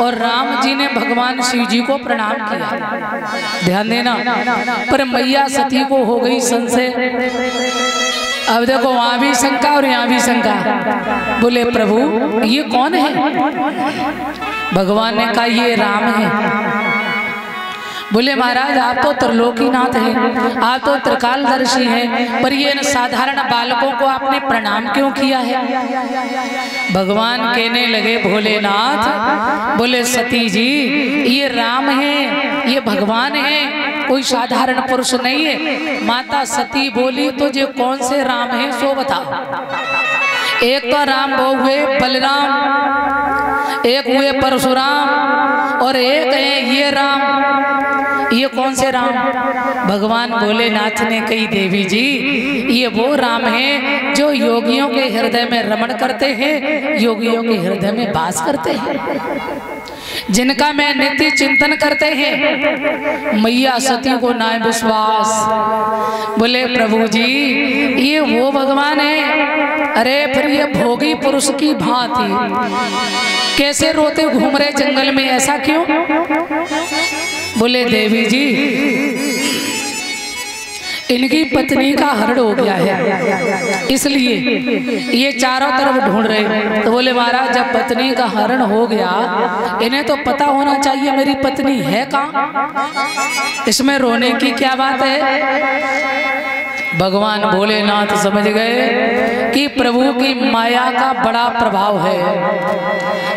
और राम जी ने भगवान शिव जी को प्रणाम किया। ध्यान देना। पर मैया सती को हो गई संशय। अब देखो वहां भी शंका और यहाँ भी शंका। बोले प्रभु ये कौन है? भगवान ने कहा ये राम है। बोले महाराज आप तो त्रिलोकीनाथ हैं, आप तो त्रिकालदर्शी हैं, पर ये साधारण बालकों को आपने प्रणाम क्यों किया है? भगवान कहने लगे भोलेनाथ, बोले सती जी ये राम है, ये भगवान है, कोई साधारण पुरुष नहीं है। माता सती बोली तो ये कौन से राम है सो बताओ। एक तो राम वो हुए बलराम, एक हुए परशुराम और एक है ये राम। ये कौन से राम? भगवान भोलेनाथ ने कही देवी जी ये वो राम है जो योगियों के हृदय में रमण करते हैं, योगियों के हृदय में वास करते हैं, जिनका मैं नित्य चिंतन करते हैं। मैया सती को ना विश्वास। बोले प्रभु जी ये वो भगवान है? अरे फिर ये भोगी पुरुष की भांति कैसे रोते घूम रहे जंगल में, ऐसा क्यों? बोले देवी जी इनकी पत्नी का हरण हो गया है, इसलिए ये चारों तरफ ढूंढ रहे। तो बोले महाराज जब पत्नी का हरण हो गया इन्हें तो पता होना चाहिए मेरी पत्नी है कहाँ, इसमें रोने की क्या बात है? भगवान भोलेनाथ समझ गए कि प्रभु की माया का बड़ा प्रभाव है।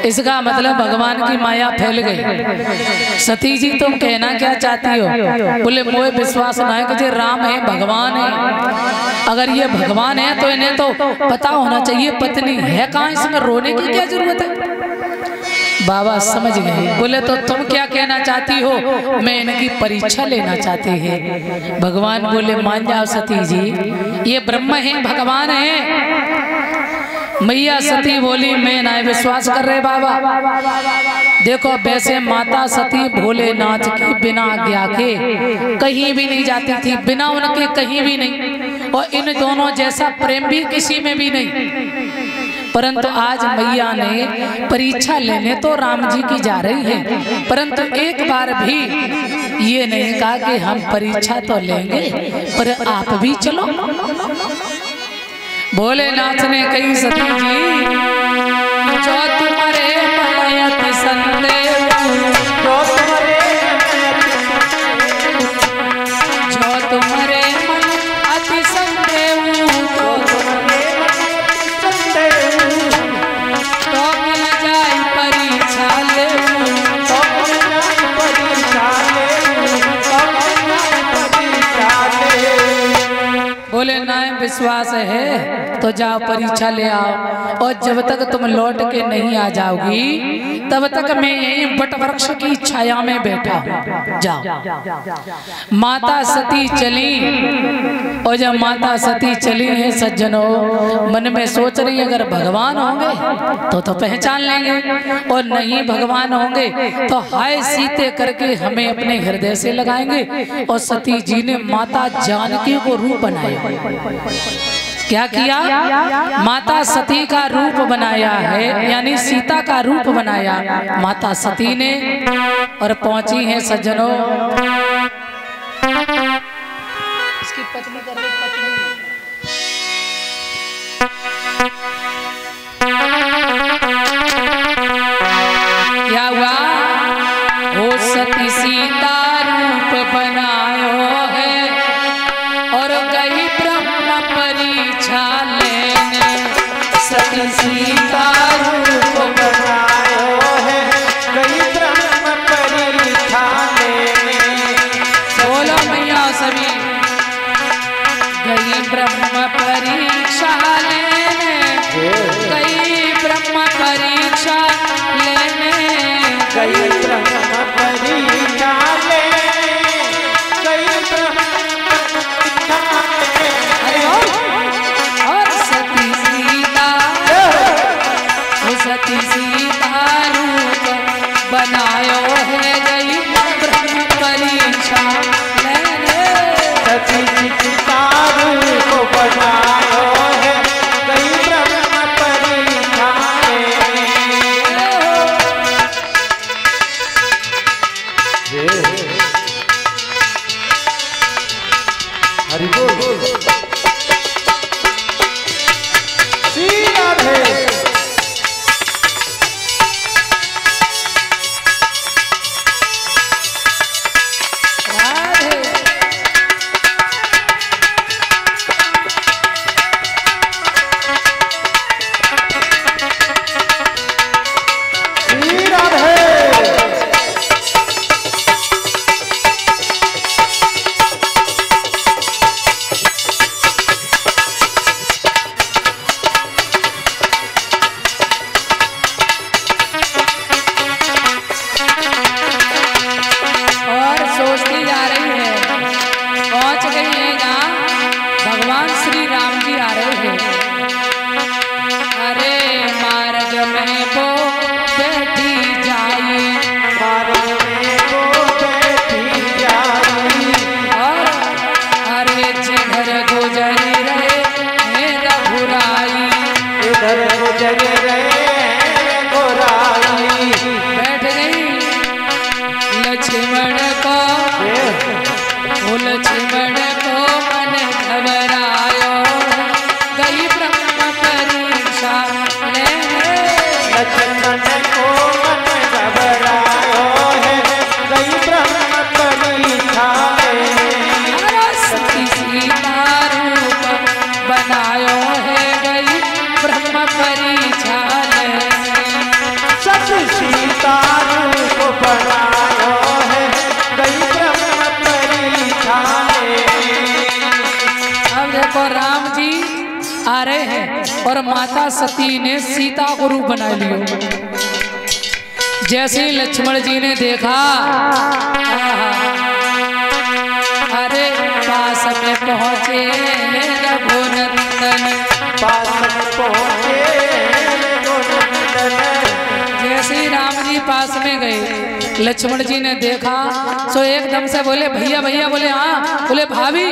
इसका मतलब भगवान की माया फैल गई। सती जी तुम कहना क्या चाहती हो? बोले मोए विश्वास ना है कि राम है, भगवान है। अगर ये भगवान है तो इन्हें तो पता होना चाहिए पत्नी है कहाँ, इसमें रोने की क्या जरूरत है? बाबा समझ गए। बोले तो तुम क्या कहना चाहती हो? मैं इनकी परीक्षा लेना चाहती है। भगवान बोले मान जाओ सती जी ये ब्रह्म है, भगवान है। मैया सती बोली मैं ना विश्वास कर रहे बाबा। देखो वैसे माता सती भोलेनाथ की बिना आज्ञा के कहीं भी नहीं जाती थी, बिना उनके कहीं भी नहीं, और इन दोनों जैसा प्रेम भी किसी में भी नहीं। परंतु आज मैया ने परीक्षा लेने तो राम जी की जा रही है, परंतु एक बार भी ये नहीं कहा कि हम परीक्षा तो लेंगे पर आप भी चलो। भोलेनाथ ने कही सती जी जो तुम्हारे मलयति संदेह, जो तुम्हारे अति संदेह, तो मिल जाए परीक्षा ले, बोले ना विश्वास है तो जाओ परीक्षा ले आओ, और जब तक तुम लौट के नहीं आ जाओगी तब तक मैं यही बट वृक्ष की छाया में बैठा हूँ, जाओ। माता सती चली, और जब माता सती चली है सज्जनों मन में सोच रही अगर भगवान होंगे तो पहचान लेंगे, और नहीं भगवान होंगे तो हाय सीते करके हमें अपने हृदय से लगाएंगे। और सती जी ने माता जानकी को रूप बनाया। क्या किया? माता सती का रूप बनाया है, यानी सीता का रूप बनाया माता सती ने, और पहुंची है सज्जनों इसकी पत्नी कर रही पत्नी। क्या हुआ? वो सती सीता रूप बनायो है और गई ब्रह्म परीक्षा लेने। सती सीता रूप बनायो है गई ब्रह्म परीक्षा लेने। बोलो मैया सभी गई ब्रह्म परीक्षा लेने, गई ब्रह्म परीक्षा लेने, गई ब्रह्म परीक्षा लेने, गई ब्रह्म सती सीता रूप बनायो है गई ब्रह्म परीक्षा लेने। सती सीता रूप बनायो है गई ब्रह्म परीक्षा लेने। और माता सती ने सीता को रूप बना लियो। जैसे लक्ष्मण जी ने देखा, अरे पास में पहुंचे रघुनंदन, पास में पहुंचे रघुनंदन। जैसे राम जी पास में गए, लक्ष्मण जी ने देखा सो एकदम से बोले भैया भैया, बोले हाँ, बोले भाभी।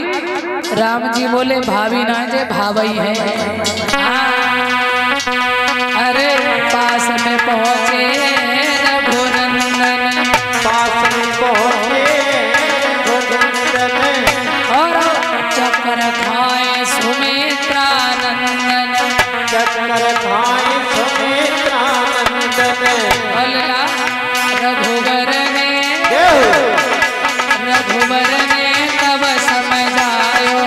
राम जी बोले भाभी ना जे भावई है। अरे पास में पहुंचे रघुनंदन, पास में पहुंचे रघुनंदन। और चक्कर खाए सुमित्रानंदन, चक्कर खाए सुमित्रानंदन। बोला रघुवर ने तब समझायो,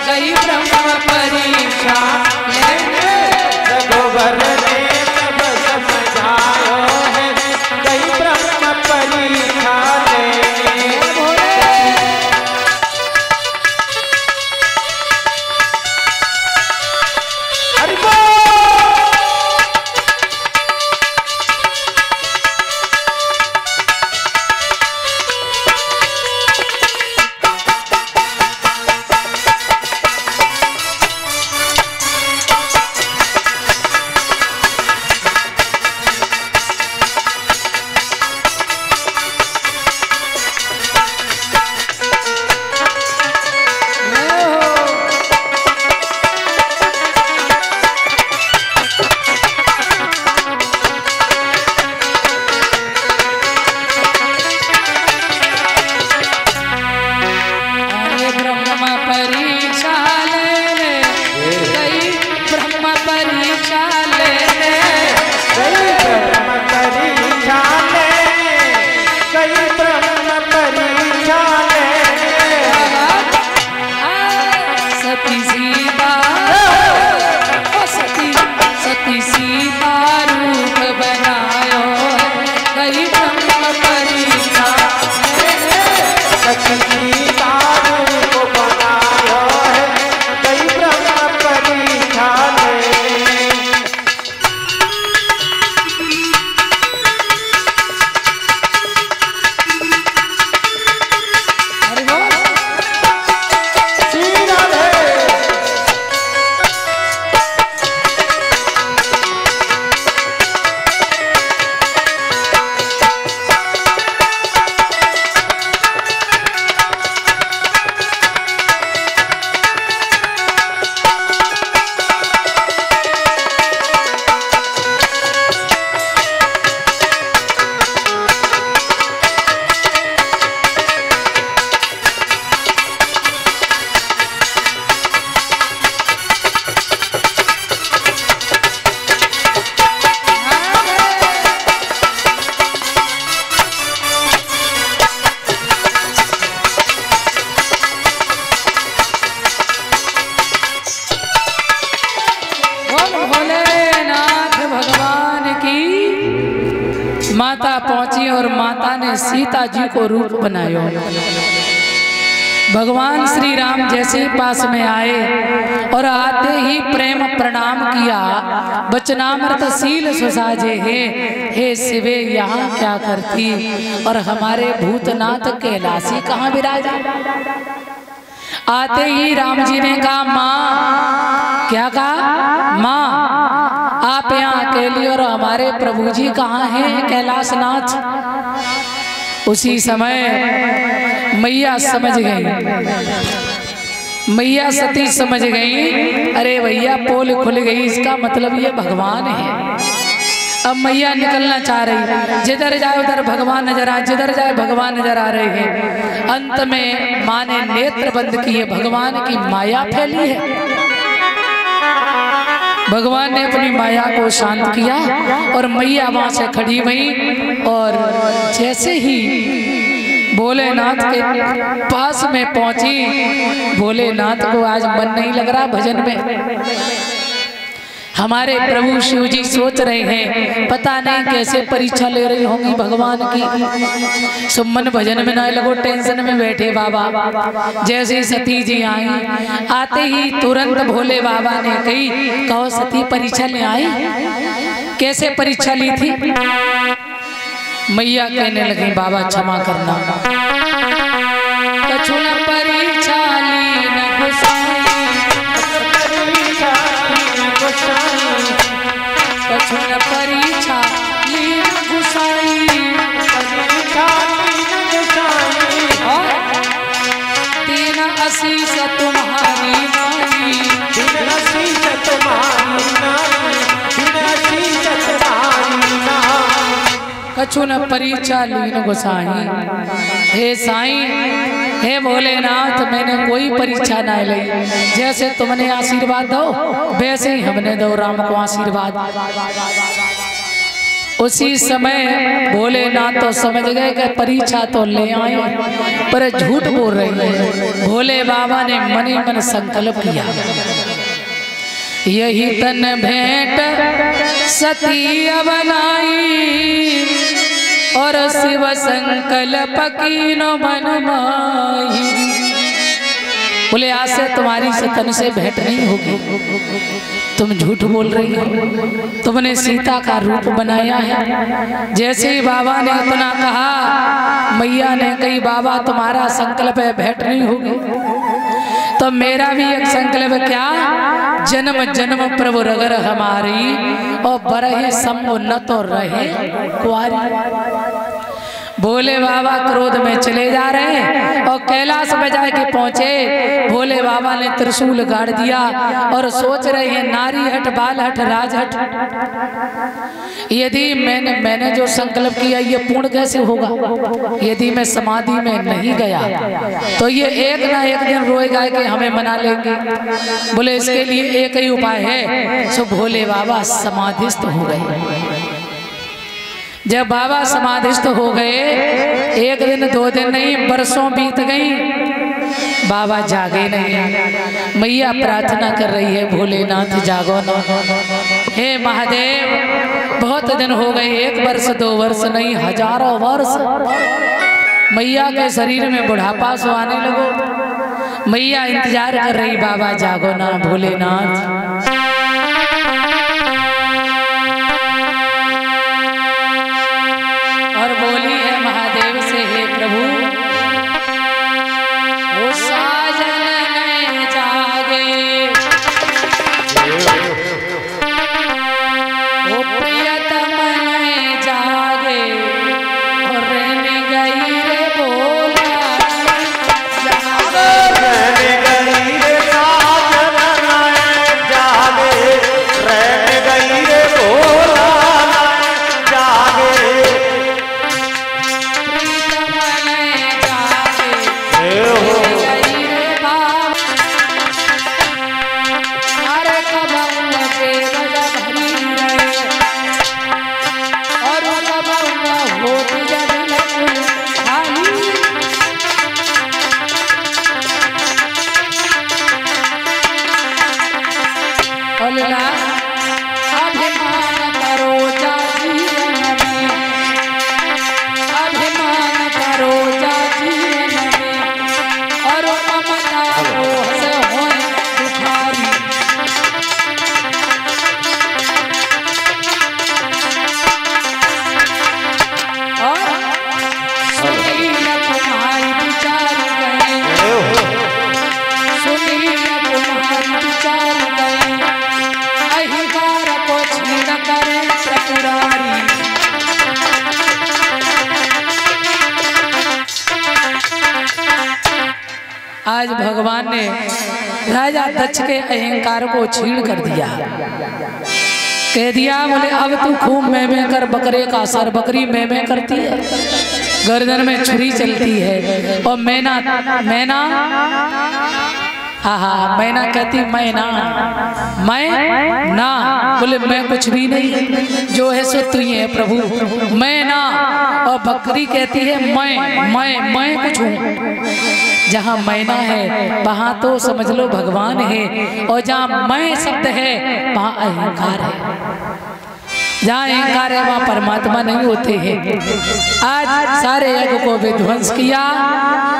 गई ब्रह्म परीक्षा लेने। रघुवर ने तब समझायो है, गई ब्रह्म परीक्षा लेने। हरि बोल। माता पहुंची और माता ने सीता जी को रूप बनायो। भगवान श्री राम जैसे ही पास में आए और आते ही प्रेम प्रणाम किया, वचनामृत शील सुसाजे हे शिवे यहाँ क्या करती, और हमारे भूतनाथ कैलाशी कहाँ विराजा। आते ही राम जी ने कहा माँ, क्या कहा माँ आप यहाँ अकेली और हमारे प्रभु जी कहाँ हैं कैलाशनाथ। उसी समय मैया समझ गई, मैया सती समझ गई, अरे भैया पोल खुल गई, इसका मतलब ये भगवान है। अब मैया निकलना चाह रही, जिधर जाए उधर भगवान नजर आ, जिधर जाए भगवान नजर आ रहे हैं। अंत में माँ ने नेत्र बंद किए, भगवान की माया फैली है। भगवान ने अपनी माया को शांत किया और मैया वहां से खड़ी हुई, और जैसे ही भोलेनाथ के पास में पहुंची, भोलेनाथ को आज मन नहीं लग रहा भजन में। हमारे प्रभु शिव जी सोच रहे हैं पता नहीं कैसे परीक्षा ले रही होंगी भगवान की। सुमन भजन में ना लगो, टेंशन में बैठे बाबा। जैसे सती जी आई, आते ही तुरंत भोले बाबा ने कही, कहो सती परीक्षा ले आई। कैसे परीक्षा ली थी? मैया कहने लगी बाबा क्षमा करना, कछु न परीक्षा ली न गुसाई, कछु न परीक्षा ली न गुसाई, तीन आशीष तुम्हारी नाई, तीन आशीष तुम्हारी नाई, तीन आशीष तुम्हारी नाई। कछु न परीक्षा लीन गोसाई। हे साईं, हे भोलेनाथ, मैंने कोई परीक्षा ना ली। जैसे तुमने आशीर्वाद दो वैसे ही हमने दो राम को आशीर्वाद। उसी समय भोलेनाथ तो समझ गए कि परीक्षा तो ले आए पर झूठ बोल रही है। भोले बाबा ने मन ही मन संकल्प किया, यही तन भेंट सती बनाई, और शिव संकल्प कीनो मन माही। बोले आज से तुम्हारी तन से भेंट नहीं होगी। तुम झूठ बोल रही हो, तुमने सीता का रूप बनाया है। जैसे ही बाबा ने इतना कहा, मैया ने कही बाबा तुम्हारा संकल्प है भेंट नहीं होगी, तो मेरा भी एक संकल्प क्या, जन्म जन्म प्रभु रगर हमारी, और बरहे शंभु न तो रहे कुआरी। भोले बाबा क्रोध में चले जा रहे हैं और कैलाश में जाके पहुंचे। भोले बाबा ने त्रिशूल गाड़ दिया और सोच रहे हैं नारी हट, बाल हट, राज हट। यदि मैंने जो संकल्प किया ये पूर्ण कैसे होगा? यदि मैं समाधि में नहीं गया तो ये एक ना एक दिन रोएगा कि हमें मना लेंगे। बोले इसके लिए एक ही उपाय है। सो भोले बाबा समाधिस्थ हो गए। जब बाबा समाधिस्थ हो गए, एक दिन दो दिन नहीं बरसों बीत गई, बाबा जागे नहीं। मैया प्रार्थना कर रही है, भोलेनाथ जागो ना। हे महादेव, बहुत दिन हो गए, 1 वर्ष 2 वर्ष नहीं, हजारों वर्ष। मैया के शरीर में बुढ़ापा सो आने लगो। मैया इंतजार कर रही, बाबा जागो ना भोलेनाथ। और बोली है महादेव से, हे प्रभु वो साजन ने जागे, वो प्रियतम ने जागे, और रहने गई रे बोला रहने गई रे साजन ने जागे, रहने गई रे बोला जागे। आज भगवान ने राजा दक्ष के अहंकार को छीन कर दिया। कह दिया, बोले अब तू खूब मैं कर, बकरे का सर बकरी मैं करती है, गर्दन में छुरी चलती है, और मैना हाँ मैना कहती मैं ना, बोले मैं कुछ भी नहीं, जो है सो तू ही है प्रभु, मैं ना। और बकरी कहती है मैं कुछ हूँ। जहाँ मैना है वहाँ तो समझ लो भगवान है, और जहाँ मैं शब्द है वहाँ अहंकार है। जहाँ अहंकार है वहाँ परमात्मा नहीं होते हैं। आज सारे यज्ञ को विध्वंस किया।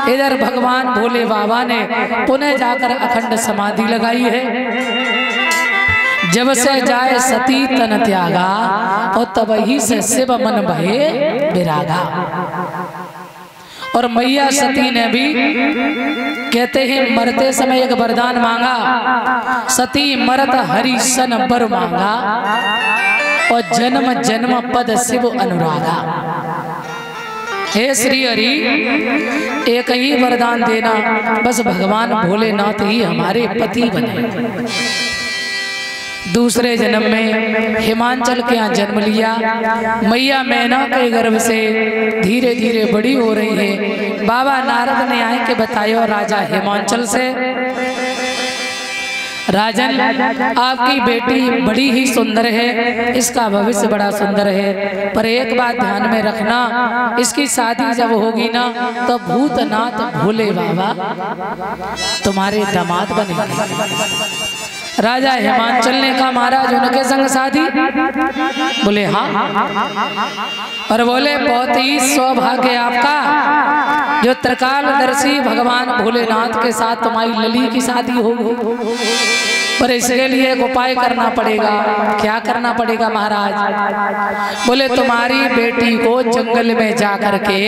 इधर भगवान भोले बाबा ने पुनः जाकर अखंड समाधि लगाई है। जब से जाए सती तन त्यागा, और तब ही से शिव मन भये विरागा। और मैया सती ने भी कहते हैं मरते समय एक वरदान मांगा, सती मरत हरि सन बर मांगा, और जन्म जन्म पद शिव अनुरागा। हे श्री हरि, एक ही वरदान देना, बस भगवान भोलेनाथ ही हमारे पति बने। दूसरे जन्म में हिमांचल के यहाँ जन्म लिया। मैया मैना के गर्भ से धीरे धीरे बड़ी हो रही है। बाबा नारद ने आए के बताया राजा हिमांचल से, राजन आपकी बेटी बड़ी ही सुंदर है, इसका भविष्य बड़ा सुंदर है, पर एक बात ध्यान में रखना, इसकी शादी जब होगी ना तो भूतनाथ भोले बाबा तुम्हारे दामाद बनेंगे। राजा हिमांचल ने कहा महाराज उनके संग शादी? बोले हाँ। और बोले बहुत ही सौभाग्य आपका जो त्रिकालदर्शी भगवान भोलेनाथ के साथ तुम्हारी लली की शादी होगी, पर इसके लिए एक उपाय करना पड़ेगा। क्या करना पड़ेगा महाराज? बोले तुम्हारी बेटी को जंगल में जाकर के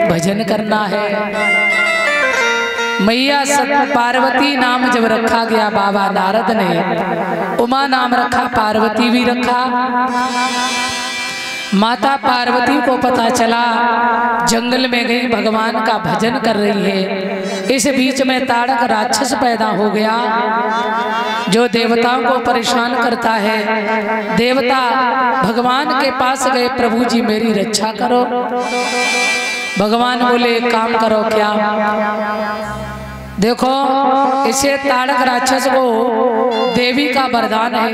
भजन करना है। मैया पार्वती नाम जब रखा गया, बाबा नारद ने उमा नाम रखा, पार्वती भी रखा। माता पार्वती को पता चला जंगल में गई भगवान का भजन कर रही है। इस बीच में ताड़क राक्षस पैदा हो गया जो देवताओं को परेशान करता है। देवता भगवान के पास गए, प्रभु जी मेरी रक्षा करो। भगवान बोले काम करो। क्या? देखो इसे ताड़क राक्षस को देवी का वरदान है,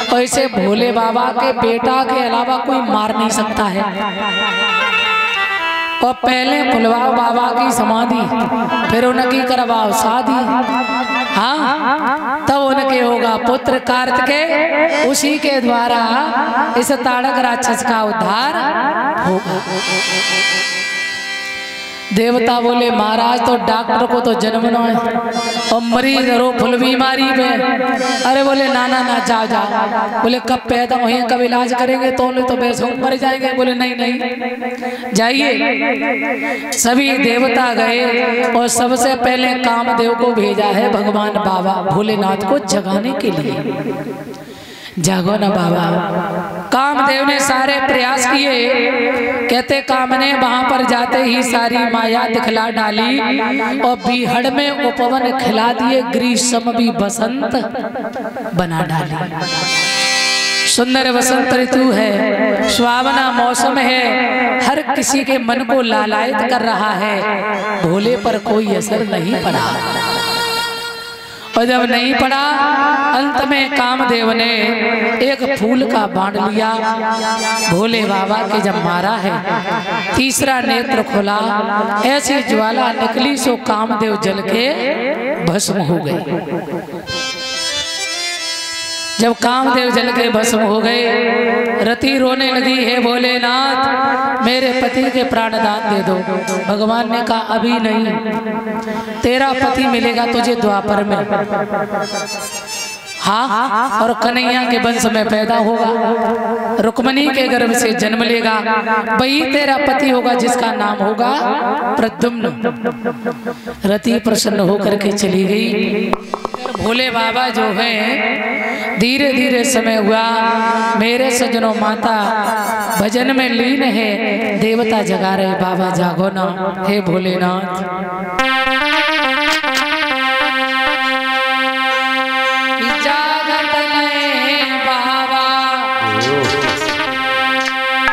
और इसे भोले बाबा के बेटा के अलावा कोई मार नहीं सकता है। और पहले खुलवाओ बाबा की समाधि, फिर उनकी करवाओ शादी। हाँ, तब उनके होगा पुत्र कार्तिकेय, उसी के द्वारा इस ताड़क राक्षस का उद्धार होगा। देवता बोले महाराज तो डॉक्टर को तो जन्म न है, और मरीज रो फुल बीमारी में। अरे बोले ना ना ना जाओ जाओ। बोले कब पैदा हुए कब इलाज करेंगे? तो बेसों मर जाएंगे। बोले नहीं नहीं जाइए। सभी देवता गए और सबसे पहले कामदेव को भेजा है भगवान बाबा भोलेनाथ को जगाने के लिए। जागो ना बाबा। कामदेव ने सारे प्रयास किए, कहते काम ने वहां पर जाते ही सारी माया दिखला डाली, और बीहड़ में उपवन खिला दिए, ग्रीष्म भी बसंत बना डाली। सुंदर वसंत ऋतु है, सुहावना मौसम है, हर किसी के मन को लालायित कर रहा है। भोले पर कोई असर नहीं पड़ा, और जब नहीं पड़ा अंत में कामदेव ने एक फूल का बाण लिया, भोले बाबा के जब मारा है, तीसरा नेत्र खुला, ऐसी ज्वाला निकली सो कामदेव जल के भस्म हो गए। जब कामदेव जल के भस्म हो गए, रति रोने लगी, है भोलेनाथ मेरे पति के प्राणदान दे दो। भगवान ने कहा अभी नहीं, तेरा पति मिलेगा तुझे द्वापर में। हाँ, और कन्हैया के वंश में पैदा होगा, रुक्मणी के गर्भ से जन्म लेगा, वही तेरा पति होगा जिसका नाम होगा प्रद्युम्न। रति प्रसन्न होकर के चली गई। भोले बाबा जो है धीरे धीरे समय हुआ, मेरे सजनों माता भजन में लीन है, देवता जगा रहे, बाबा जागो ना, हे भोलेनाथ। जागत नहीं बाबा,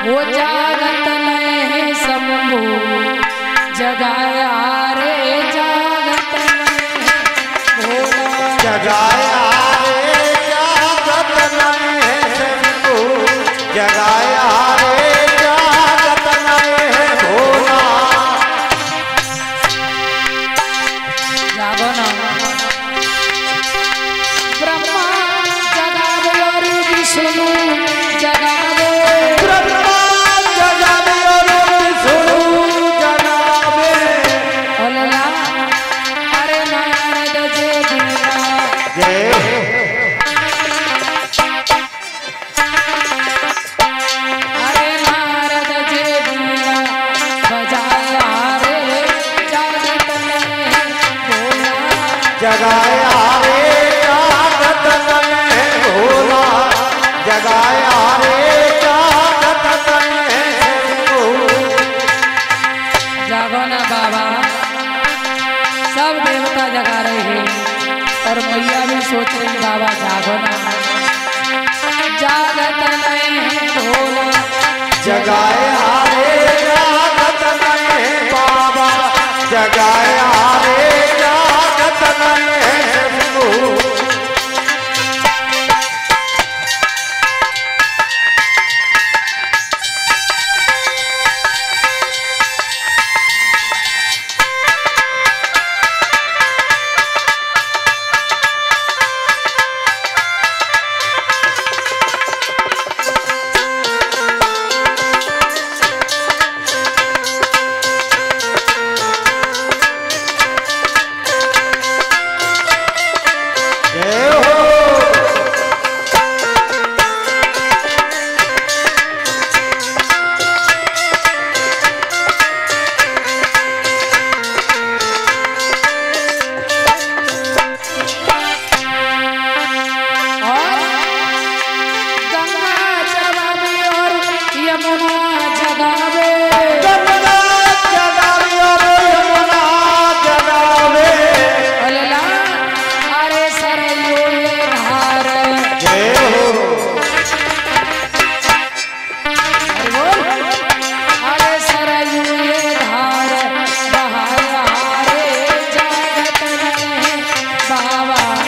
वो जागत नहीं शंभू, जगाया रे जागत नहीं जगाया रे जागत नहीं शंभू, जगाया रे जागत नहीं जगाया रे जागत में भोला जगाया रे जागत में जागो ना बाबा, सब देवता जगा रहे हैं और मैया भी सोच रही बाबा जागो ना, जागत में भोला जगाया रे जागत में बाबा जगाया रे जागत में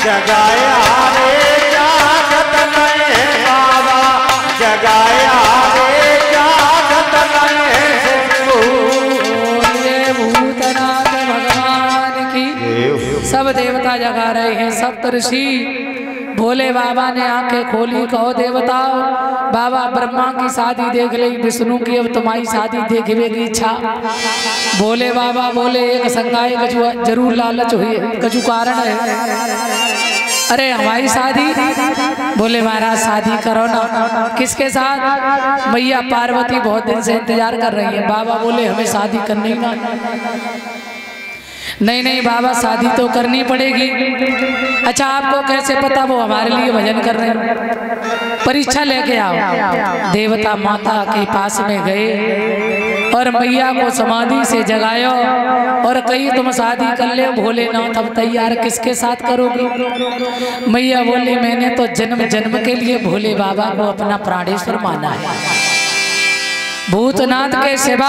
जगाया रे जागत में बाबा जगाया रे जागत में भूतनाथ भगवान की सब देवता जगा रहे हैं। सप्तऋषि भोले बाबा ने आंखें खोली, कहो देवताओं बाबा ब्रह्मा की शादी देख ली, विष्णु की अब तुम्हारी शादी देखने की इच्छा। भोले बाबा बोले एक संगाई कछु जरूर लालच हुई, कछु कारण है। अरे हमारी शादी? बोले महाराज शादी करो ना। किसके साथ? मैया पार्वती बहुत दिन से इंतजार कर रही है। बाबा बोले हमें शादी करनी ही ना। नहीं नहीं बाबा शादी तो करनी पड़ेगी। अच्छा आपको कैसे पता? वो हमारे लिए भजन कर रहे हैं, परीक्षा लेके आओ। देवता माता के पास में गए और मैया को समाधि से जगायो और कही तुम शादी कर ले। भोलेनाथ अब तैयार, किसके साथ करोगे? मैया बोली मैंने तो जन्म जन्म के लिए भोले बाबा को अपना प्राणेश्वर माना है। भूतनाथ के सिवा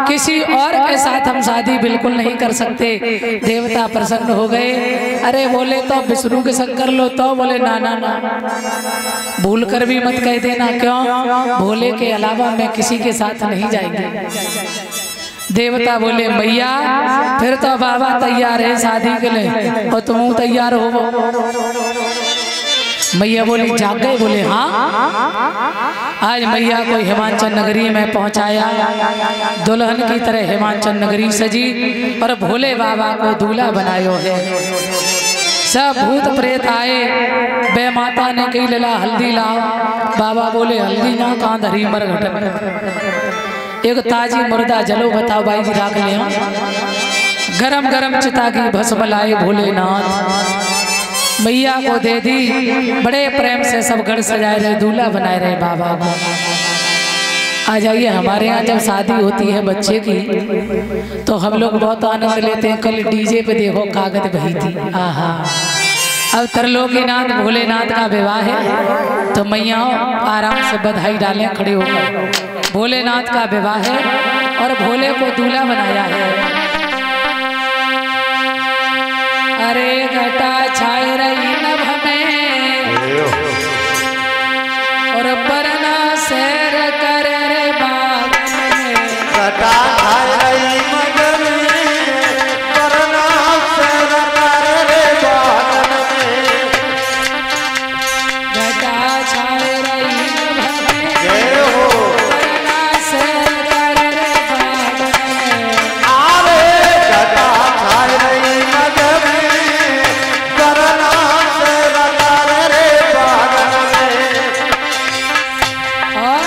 किसी और के साथ हम शादी बिल्कुल नहीं कर सकते। देवता प्रसन्न हो गए। अरे बोले तो विष्णु के संग कर लो, तो बोले ना ना ना, भूल कर भी मत कह देना। क्यों? भोले के अलावा मैं किसी के साथ नहीं जाएंगे। देवता बोले मैया फिर तो बाबा तैयार है शादी के लिए और तुम तैयार हो? मैया बोली जाग गए? बोले हाँ। आज मैया को हिमाचल नगरी में पहुंचाया। दुल्हन की तरह हिमाचल नगरी सजी और भोले बाबा को दूल्हा बनायो है। सब भूत प्रेत आए। बे माता ने कही लला हल्दी लाओ। बाबा बोले हल्दी ना, कहाँ धरी मर घटन। एक ताजी मुर्दा जलो बताओ भाई राख ले। गरम गरम चिता की भस्म लाए भोलेनाथ, मैया को दे दी। बड़े प्रेम से सब घर सजाए रहे, दूल्हा बनाए रहे बाबा को। आ जाइए हमारे यहाँ जब शादी होती है बच्चे की तो हम लोग बहुत आनंद लेते हैं। कल डीजे पे देखो कागज बही थी। आहा, अब त्रिलोकीनाथ भोलेनाथ का विवाह है तो मैया आराम से बधाई डालें खड़े होकर। भोलेनाथ का विवाह है और भोले को दूल्हा बनाया है। अरे घटा छाए रही नभ में और परना सैर कर रे बाग में। घटा छाए रही मगन में परना सैर कर रे बाग में। घटा छाए रही नभ में जय हो परना सैर कर रे बाग में। आरे घटा छाए रही मगन में परना सैर कर रे बाग में। और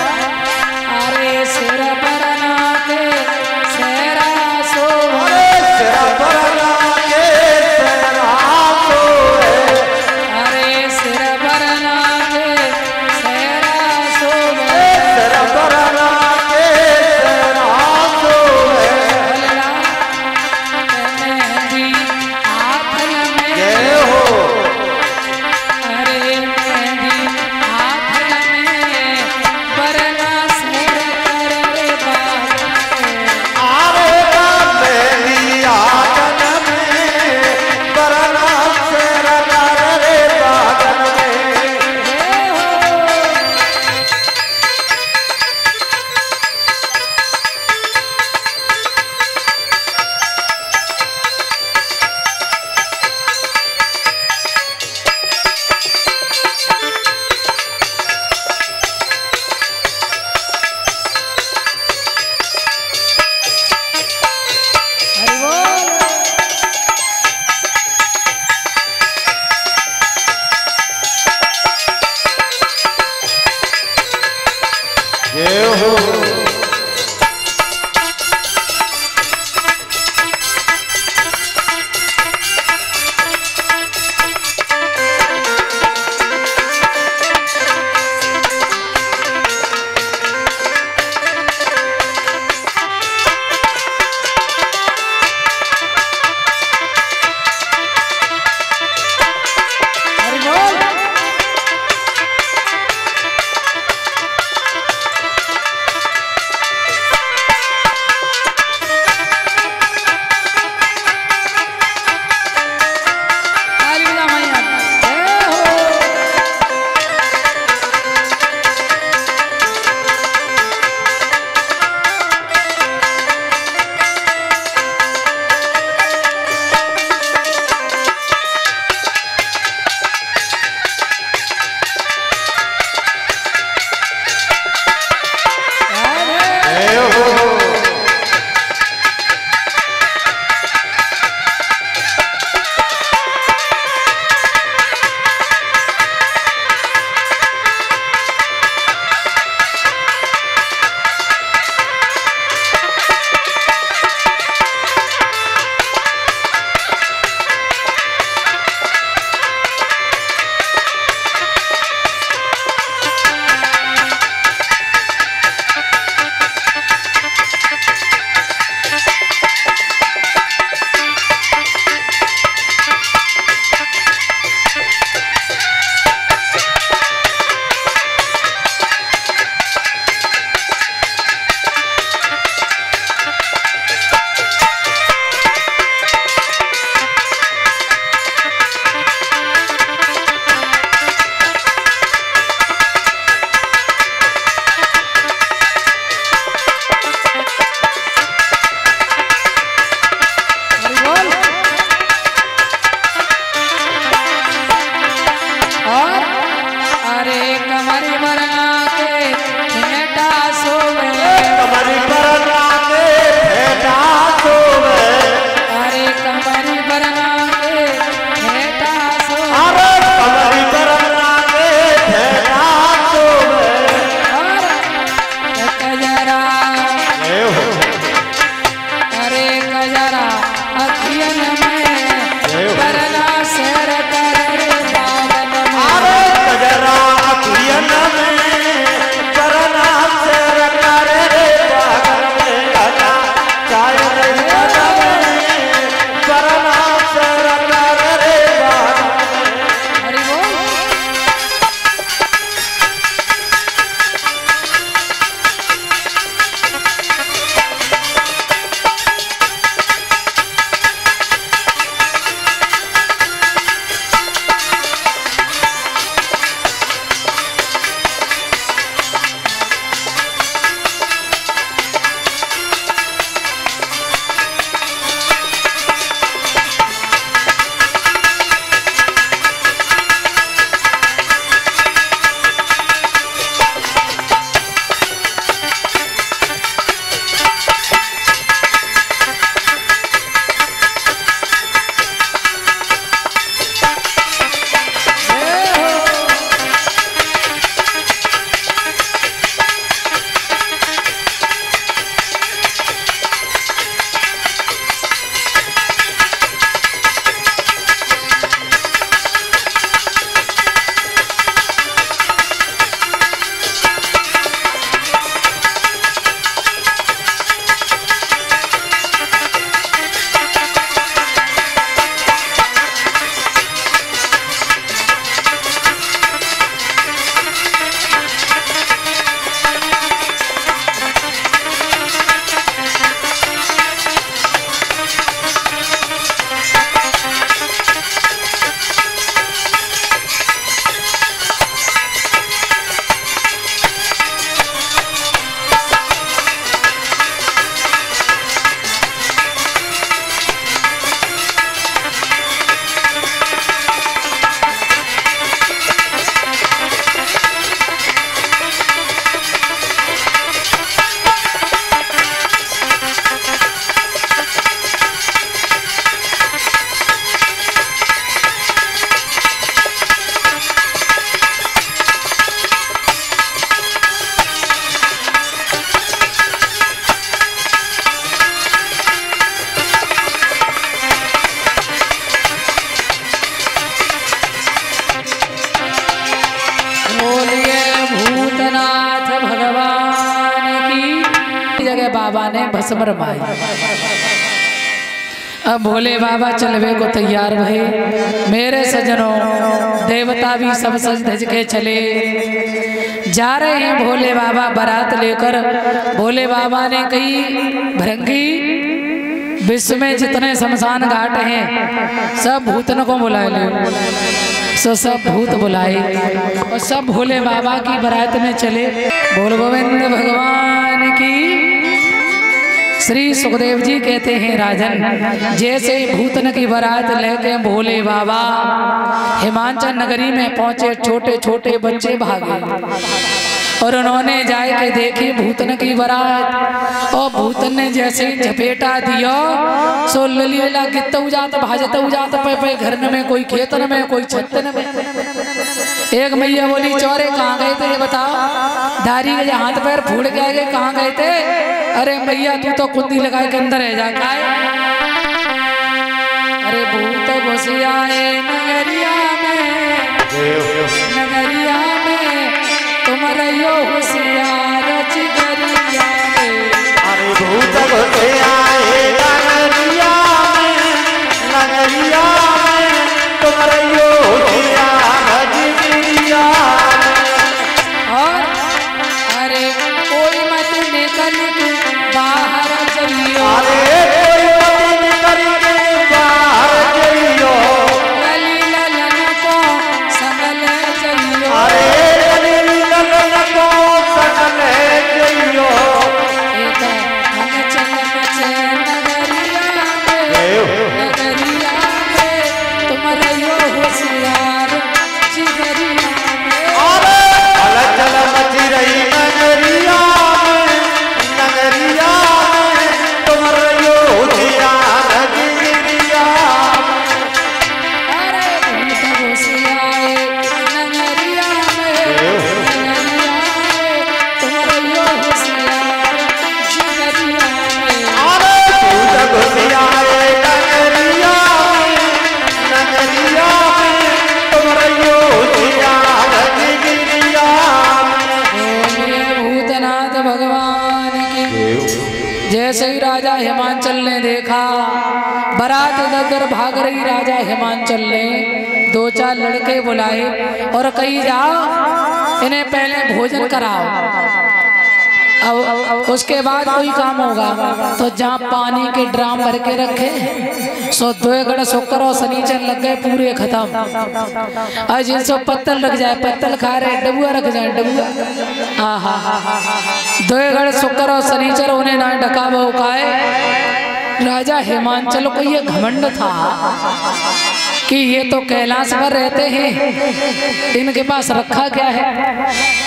बाबा ने भस्म रमाई। अब भोले बाबा चलवे को तैयार भए। मेरे सजनों, देवता भी सब सज धज के चले जा रहे हैं भोले बाबा बारात लेकर। भोले बाबा ने कही भृंगी विश्व में जितने शमशान घाट हैं सब भूतन को बुलाए ले। सब भूत बुलाए और सब भोले बाबा की बारात में चले। बोल गोविंद भगवान की। श्री सुखदेव जी कहते हैं राजन, जैसे भूतन की बारात लेके भोले बाबा हिमाचल नगरी में पहुंचे, छोटे छोटे बच्चे भागे और उन्होंने जाए के देखी भूतन की बारात। और भूतन ने जैसे झपेटा दिया सो ललीला गित उजात भाजत उजात पे घर में, कोई खेतन में, कोई छतन में। एक मैया बोली, चौरे कहाँ गए थे ये बताओ। धारी के हाथ पैर फूड़ के आगे कहाँ गए थे। अरे मैया तू तो कुंडी लगा के अंदर है जाता है। अरे भूत घुसियाए नगरिया में, नगरिया में तुम रहियो होशियार चिगरिया में। अरे भूत घुसियाए नगरिया में, नगरिया में तुम रहियो होशियार चिगरिया में। और अरे कोई मत निकल बाहर चलियो। अरे कोई मत निकल के बाहर चलियो। लली ललन को संगल चलियो। अरे लली ललन को संगल चलियो। एक हम चल बचे नगरिया में, नगरिया में तुम रहियो होशियार चिगरिया में। अरे चल मची रही नगरिया में, नगरिया में तुम रहियो होशियार चिगरिया में। अरे भूत घुसियाए नगरिया में, नगरिया में तुम रहियो होशियार चिगरिया में। अरे भूत घुसियाए नगरिया में, नगरिया में तुम रहियो होशियार चिगरिया में। बोलिए भूतनाथ भगवान की। जैसे ही राजा हिमांचल ने देखा बारात इधर भाग रही, राजा हिमांचल ने दो चार लड़के बुलाए और कही जाओ इन्हें पहले भोजन कराओ, अब उसके बाद कोई काम होगा। तो जहाँ पानी के ड्राम भर के रखे सो दोगड़ शुक्र और शनिचर लग गए पूरे खत्म। और जिनसे पत्तल रख जाए पत्तल खा रहे, डबुआ रख जाए डबुआ। हाँ दोगड़ शुक्र और शनिचर उन्हें ना ढका है। राजा हिमांचल को ये घमंड था कि ये तो कैलाश पर रहते हैं, इनके पास रखा क्या है,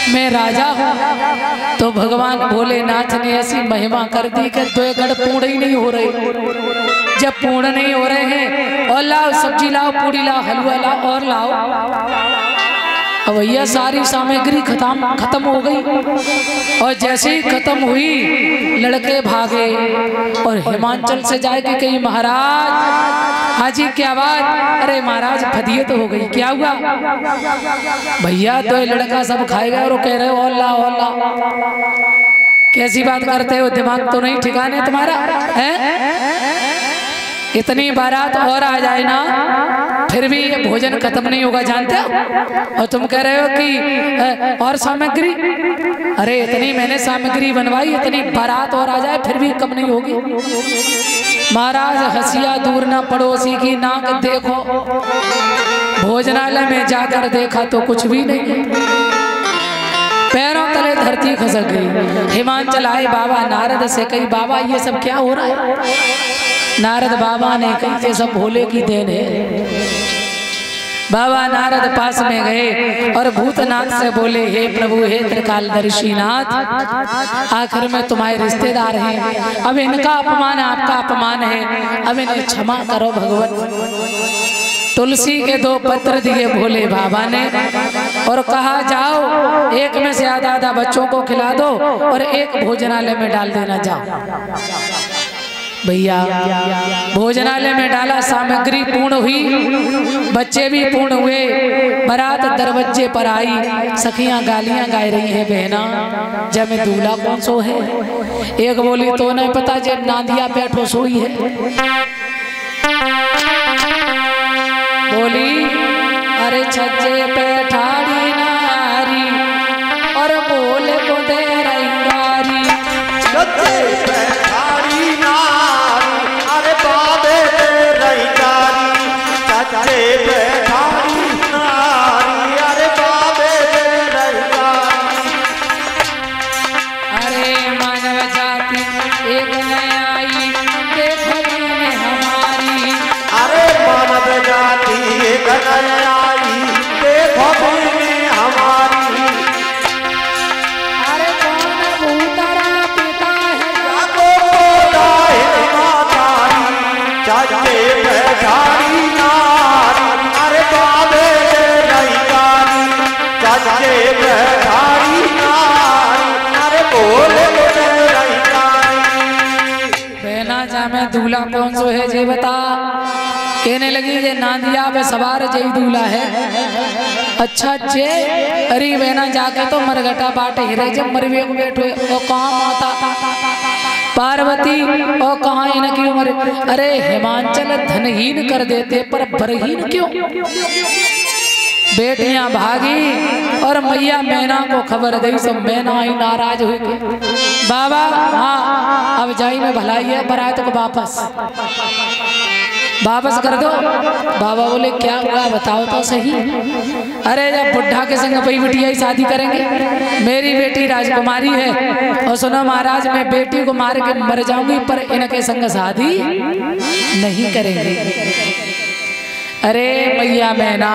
मैं राजा हूँ। तो भगवान भोलेनाथ ने ऐसी महिमा कर दी कि दोगड़ पूर्ण ही नहीं हो रहे। जब पूर्ण नहीं हो रहे हैं और लाओ सब्जी लाओ, पूड़ी लाओ, हलवा लाओ और लाओ। अब भैया सारी सामग्री खत्म हो गई और जैसे ही खत्म हुई लड़के भागे और हिमांचल से जाके कही महाराज हाजी क्या बात। अरे महाराज फदियत हो गई। क्या हुआ भैया? तो लड़का सब खाएगा और कह रहे हो अल्लाह अल्लाह। कैसी बात करते हो, दिमाग तो नहीं ठिकाने तुम्हारा है? इतनी बारात और आ जाए ना फिर भी ये भोजन खत्म नहीं होगा, जानते हो? और तुम कह रहे हो कि और सामग्री। अरे इतनी मैंने सामग्री बनवाई, इतनी बारात और आ जाए फिर भी कम नहीं होगी। महाराज हंसिया दूर ना पड़ोसी की नाक देखो। भोजनालय में जाकर देखा तो कुछ भी नहीं, पैरों तले धरती खसक गई। हिमांचल आए बाबा नारद से कही बाबा ये सब क्या हो रहा है? नारद बाबा ने कही ये सब भोले की देन है। बाबा नारद पास में गए और भूतनाथ से बोले हे प्रभु हे त्रिकालदर्शी नाथ, आखिर में तुम्हारे रिश्तेदार हैं, अब इनका अपमान आपका अपमान है, अब इन्हें क्षमा करो भगवान। तुलसी के 2 पत्र दिए भोले बाबा ने और कहा जाओ एक में से आधा बच्चों को खिला दो और एक भोजनालय में डाल देना। जाओ भैया भोजनालय में डाला, सामग्री पूर्ण हुई, बच्चे भी पूर्ण हुए, बारात दरवाजे पर आई, सखियां गालियां गा रही है, बहना जब में दूल्हा कौन सो है। एक बोली तो नहीं पता जब नांदिया बैठो सोई है। बोली अरे छज्जे पे ठाड़ी नारी और बोले को दे रंगारी, छज्जे पे ठाड़ी नारी अरे बाबे दे रंगारी, छज्जे पे ठाड़ी नारी अरे बाबे दे रंगारी। अरे मानव जाति एक नया आई देखो मैंने हमारी, अरे मानव जाति एक नया आई देखो मैंने हमारी। अरे कौन भूतारा पिता है जाको दाहिर मातारी, छज्जे पे ठाड़ी नारी अरे बाबे दे रंगारी, छज्जे पे ठाड़ी नारी अरे बोले दे रंगारी। बहना जा में दूल्हा कौन सो है जे बता। कहने लगी जे नांदिया पे सवार जय दूल्हा है। अच्छा जे अरे बहना जाके तो मरघटा बाटे हिरे जब मरवे को बैठो ओ कहाँ माता पार्वती ओ कहाँ इनकी उम्र। अरे हिमांचल धनहीन कर देते पर बरहीन क्यों। बेटियां भागी और मैया मैना को खबर दी, सब मैना ही नाराज हुई के बाबा हाँ अब जाई में भलाई है, बारात को वापस कर दो। बाबा बोले क्या हुआ बताओ तो सही। अरे जब बुढ़ा के संग पई बिटिया ही शादी करेंगे, मेरी बेटी राजकुमारी है और सुनो महाराज मैं बेटी को मार के मर जाऊंगी पर इनके संग शादी नहीं करेंगे। अरे मैया मैना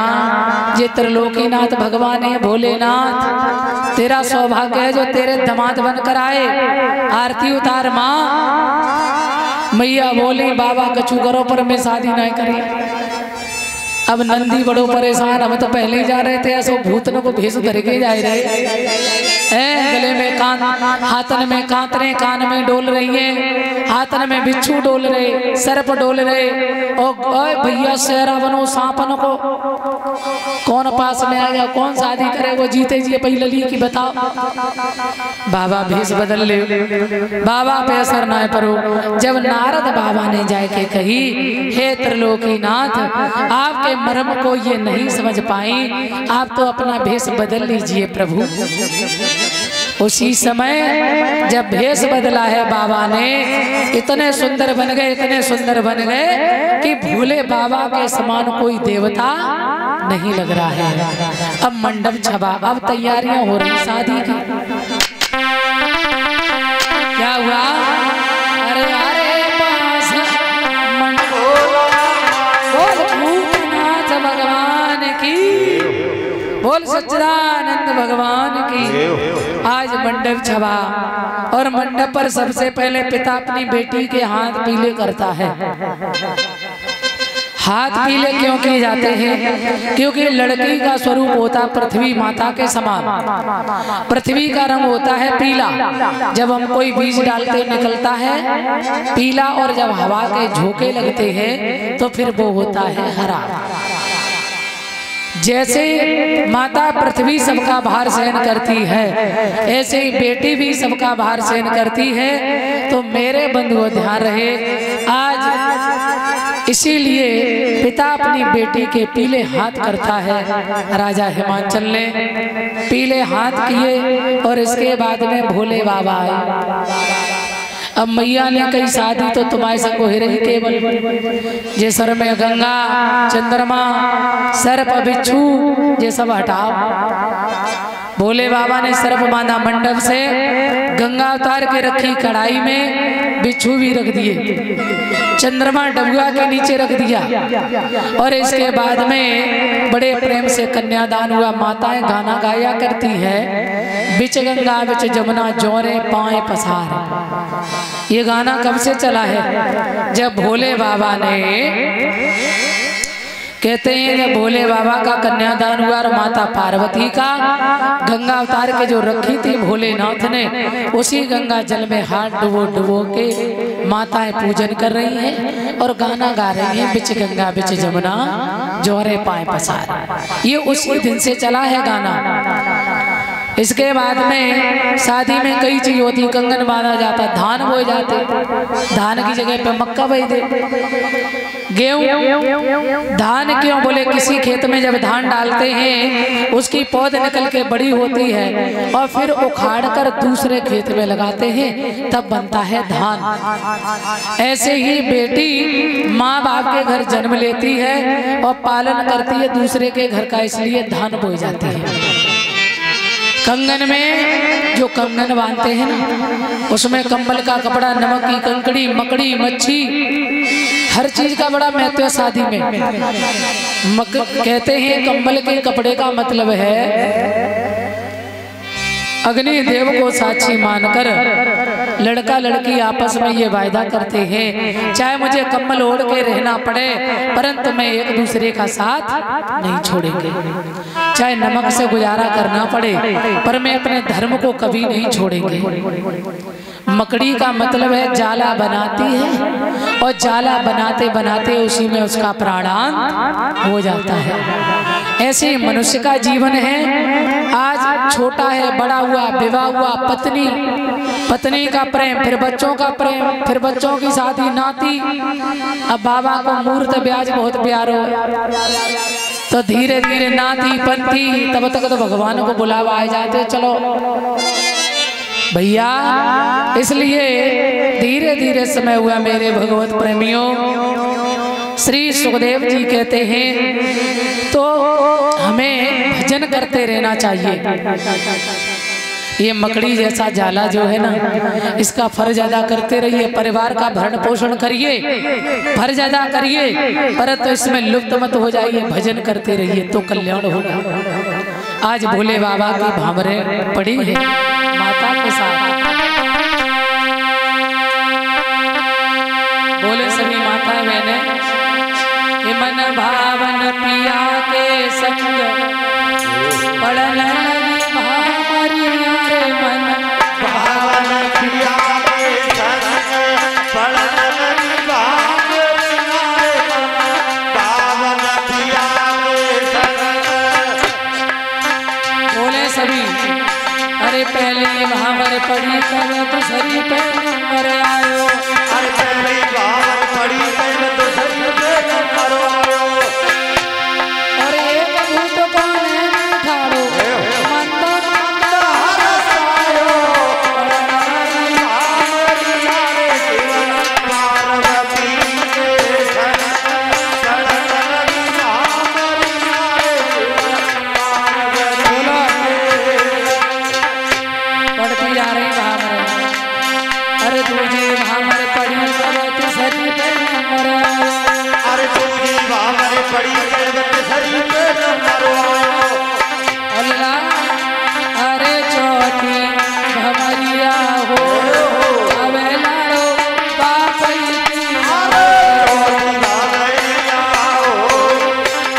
ये त्रिलोकीनाथ भगवान है भोलेनाथ, तेरा सौभाग्य है जो तेरे दामाद बनकर आए, आरती उतार माँ। मैया बोली बाबा कछु करो पर मैं शादी नहीं करी। अब नंदी बड़ो परेशान, हम तो पहले ही जा रहे थे, ऐसो भूतनों को भेस धर के जा रहे गले में कान, हाथन में कांतरे, कान में डोल रही है, हाथन में बिच्छू डोल रहे, सर्प डोल रहे। और भैया शेरा बनो सांपन को कौन पास में आ गया, कौन शादी करे, वो जीते जी पहले ली की बताओ। बाबा भेष बदल ले, बाबा पे असर ना परो। जब नारद बाबा ने जाके कही हे त्रिलोकीनाथ आपके मर्म को ये नहीं समझ पाई, आप तो अपना भेष बदल लीजिए प्रभु। उसी समय जब भेष बदला है बाबा ने, इतने सुंदर बन गए, इतने सुंदर बन गए कि भोले बाबा के समान कोई देवता नहीं लग रहा है। अब मंडप छबा, अब तैयारियां हो रही शादी की। क्या हुआ? अरे अरे पास बोल भूतनाथ भगवान की, बोल सच्चिदानंद भगवान की। आज मंडप छबा और मंडप पर सबसे पहले पिता अपनी बेटी के हाथ पीले करता है। हाथ पीले क्यों किए जाते हैं? क्योंकि लड़की का स्वरूप होता पृथ्वी माता के समान, पृथ्वी का रंग होता है पीला। जब हम कोई बीज डालते निकलता है पीला, और जब हवा के झोंके लगते हैं तो फिर वो होता है हरा। जैसे माता पृथ्वी सबका भार सहन करती है, ऐसे ही बेटी भी सबका भार सहन करती है। तो मेरे बंधुओं ध्यान रहे, आज इसीलिए पिता अपनी बेटी के पीले हाथ करता है। राजा हिमांचल ने पीले हाथ किए और इसके बाद में भोले बाबा आए। अब मैया ने कही शादी तो तुम्हारे संग हो रही केवल, जे सर में गंगा चंद्रमा सर्प बिच्छू ये सब हटाओ। भोले बाबा ने सर्प बांधा मंडप से, गंगा उतार के रखी कढ़ाई में, बिच्छू भी रख दिए, चंद्रमा डबुआ के नीचे रख दिया। और इसके बाद में बड़े प्रेम से कन्यादान हुआ। माताएं गाना गाया करती है, बिच गंगा बिच जमुना जोरे पाए पसार। ये गाना कब से चला है? जब भोले बाबा ने कहते हैं जब भोले बाबा का कन्यादान हुआ और माता पार्वती का गंगा अवतार के जो रखी थी भोलेनाथ ने, उसी गंगा जल में हाथ डुबो डुबो के माताएं पूजन कर रही हैं और गाना गा रही हैं, बिच गंगा बिच जमुना जोरे पाए पसार। ये उसी दिन से चला है गाना। इसके बाद में शादी में कई चीज होती, कंगन बांधा जाता, धान बोए जाते, धान की जगह पे मक्का बोई दे, गेहूं। धान क्यों बोले, किसी खेत में जब धान डालते हैं उसकी पौध निकल के बड़ी होती है और फिर उखाड़ कर दूसरे खेत में लगाते हैं, तब बनता है धान। ऐसे ही बेटी माँ बाप के घर जन्म लेती है और पालन करती है दूसरे के घर का, इसलिए धान बोई जाती है। कंगन में जो कंगन बांधते हैं ना, उसमें कंबल का कपड़ा, नमक की कंकड़ी, मकड़ी, मच्छी, हर चीज का बड़ा महत्व है शादी में। कहते हैं कंबल के कपड़े का मतलब है अग्नि देव को साक्षी मानकर लड़का लड़की आपस में ये वायदा करते हैं, चाहे मुझे कंबल ओढ़ के रहना पड़े परंतु मैं एक दूसरे का साथ नहीं छोड़ेंगे, चाहे नमक से गुजारा करना पड़े पर मैं अपने धर्म को कभी नहीं छोड़ेंगे। मकड़ी का मतलब है जाला बनाती है और जाला बनाते बनाते उसी में उसका प्राणांत हो जाता है। ऐसे मनुष्य का जीवन है, आज छोटा है, बड़ा हुआ, विवाह हुआ, पत्नी का प्रेम, फिर बच्चों का प्रेम, फिर बच्चों की शादी, नाती, अब बाबा को मूर्त ब्याज बहुत प्यारो, तो धीरे धीरे नाती पंथी, तब तक तो भगवान को बुलावा आ जाते, चलो भैया। इसलिए धीरे धीरे समय हुआ मेरे भगवत प्रेमियों। श्री सुखदेव जी कहते हैं तो हमें भजन करते रहना चाहिए। ये मकड़ी जैसा जाला जो है ना, इसका फर्ज अदा करते रहिए, परिवार का भरण पोषण करिए, फर्ज अदा करिए, पर तो इसमें लुप्त मत हो जाइए, भजन करते रहिए तो कल्याण होगा। आज भोले बाबा की भावरे पड़ी है माता के साथ, बोले सभी माता बहने, मन भावन पिया के संग पड़न लगी भावरिया रे, मन भावन पिया के संग पड़न लगी भावरिया रे, भावन पिया के संग। बोले सभी, अरे पहले भावर पड़ी कर दूसरी पे नंबर आयो, अरे पहले भावर पड़ी कर दूसरी पे नंबर आयो, और एक भूत कौन है ठाड़ो, मन तो मंद हरस आयो, भावरिया रे शिवन पार्वती के संग पड़न लगी भावरिया रे शिवन पार्वती पढ़ती जा रही भावर, अरे दूजी भावर पड़ी कर दूसरी पे नंबर आयो, अरे दूजी भावर पड़ी कर दूसरी पे नंबर आयो, अल्लाह अरे चौथी भमरिया हो, अबे लाड़ो बापई की अरे चौथी भावरिया हो,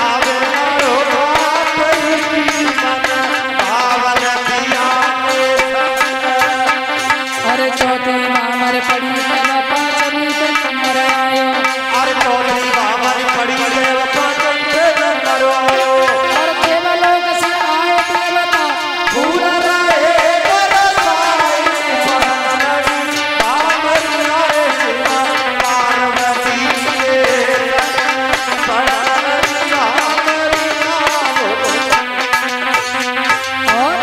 आवे लाड़ो बापई की मन भावन पिया के संग। अरे चौथी भावर पड़ी कर पांचवी पे नंबर आयो, अरे चौथी भावर पड़ी कर पांचवी पे नंबर आयो, और देवलोक से आए देवता फूल रहे बरसाए भावरिया रे शिवन पार्वती के संग पड़न लगी भावरिया हो। और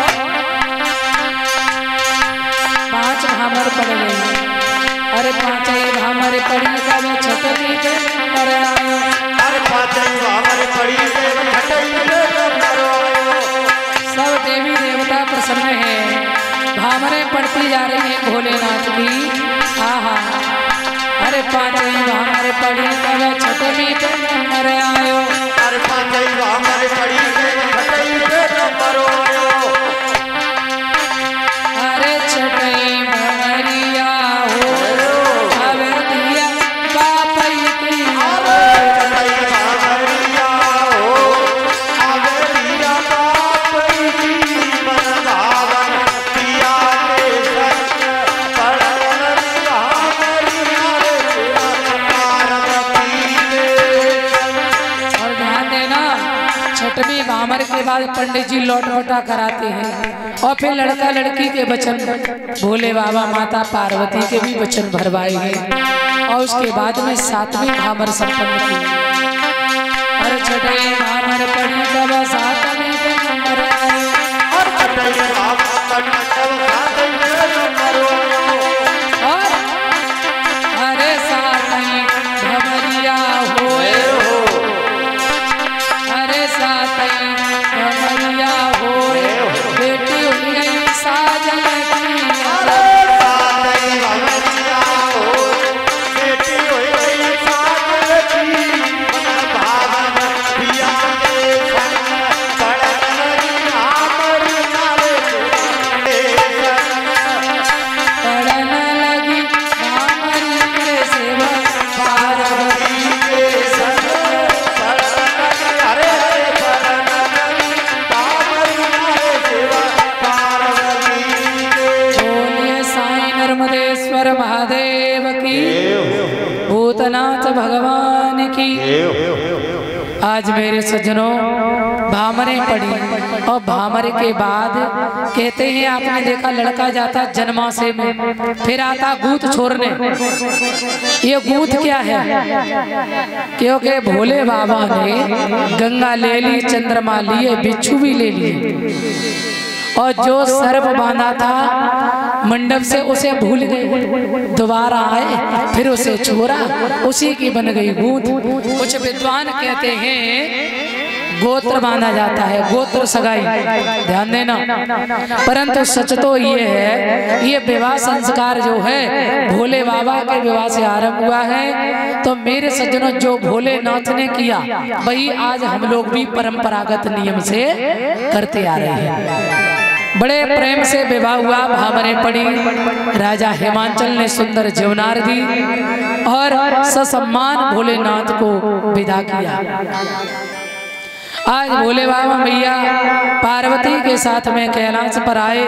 5 भावर पड़ गई, अरे 5 भावर पड़ी कर छठवीं पे नंबर आयो, अरे पांचवी भावर पड़ी कर छठवीं पे नंबर आयो, सब देवी देवता प्रसन्न है, भावरें पड़ती जा रही है भोलेनाथ की। आहा, अरे 5वीं भावर पड़ी कर छठवीं पे नंबर आयो, अरे पांचवी भावर पड़ी कर छठवीं पे नंबर आयो, अरे छठवीं भमरिया हो, अब दिया बापई की अरे छठवीं भावरिया भामर के बाद पंडित जी लौट लौटा कराते हैं और फिर लड़का लड़की के वचन भोले बाबा माता पार्वती के भी वचन भरवाए गए और उसके बाद में 7वीं भामर संपन्न की। और छठे भामर पड़ी तब 7वीं के नंबर आए और छठे भामर पड़ी तब 7वीं नंबर और अरे 7वीं भमरिया होए अरे 7वीं भमरिया होए बेटी हुई गई साजन की अरे 7वीं भमरिया होए बेटी हुई गई साजन की भावन पिया के संग पड़न लगी भामर नारे पड़न लगी भामर के सेवा पार्वती के संग पड़न लगी अरे पड़न लगी भामर नारे सेवा पार्वती के। बोलिए साईं नर्मदेश्वर महादेव की भूतनाथ भगवान की। आज मेरे सज्जनों भामरे पड़ी और भामरे के बाद कहते हैं आपने देखा लड़का जाता जन्माशय में फिर आता गूंथ छोड़ने। ये गूंथ क्या है? क्योंकि भोले बाबा ने गंगा ले ली, चंद्रमा लिए, बिच्छू भी ले लिए और जो सर्प बांधा था मंडप से उसे भूल गए, दोबारा आए फिर उसे छोड़ा, उसी की बन गई गूंथ। कुछ विद्वान कहते हैं गोत्र बांधा जाता है, गोत्र सगाई, ध्यान देना। परंतु सच तो ये है ये विवाह संस्कार जो है भोले बाबा के विवाह से आरंभ हुआ है। तो मेरे सज्जनों जो भोलेनाथ ने किया वही आज हम लोग भी परंपरागत नियम से करते आ रहे हैं। बड़े प्रेम से विवाह हुआ, भामरे पड़ी, राजा हिमांचल ने सुंदर जीवनार दी और ससम्मान भोलेनाथ को विदा किया। आज भोले बाबा मैया पार्वती के साथ में कैलाश पर आए,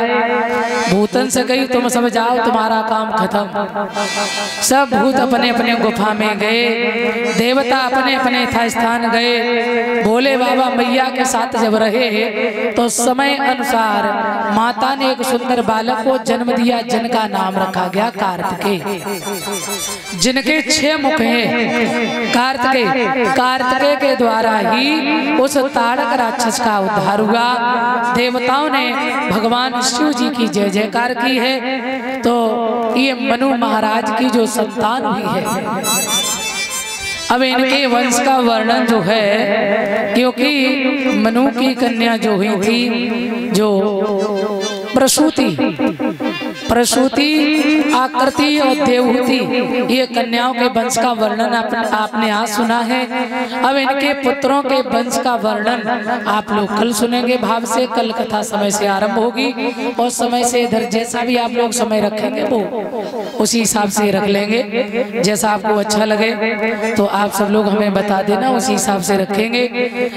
भूतन से गई तुम सब जाओ तुम्हारा काम खत्म। सब भूत अपने अपने गुफा में गए, देवता अपने अपने था स्थान गए। भोले बाबा मैया के साथ जब रहे तो समय अनुसार माता ने एक सुंदर बालक को जन्म दिया जिनका नाम रखा गया कार्तिकेय, जिनके 6 मुख हैं। कार्तिकेय के द्वारा ही उस ताड़क राक्षस का उद्धार हुआ। देवताओं ने भगवान शिव जी की जय जयकार की है। तो ये मनु महाराज की जो संतान हुई है, अब इनके वंश का वर्णन जो है, क्योंकि मनु की कन्या जो हुई थी जो प्रसूति आकृति और देवहूति, ये कन्याओं के वंश का वर्णन आपने आज सुना है। अब इनके पुत्रों के वंश का वर्णन आप लोग कल सुनेंगे भाव से। कल कथा समय से आरंभ होगी और समय से इधर जैसा भी आप लोग समय रखेंगे वो उसी हिसाब से रख लेंगे। जैसा आपको अच्छा लगे तो आप सब लोग हमें बता देना, उसी हिसाब से रखेंगे।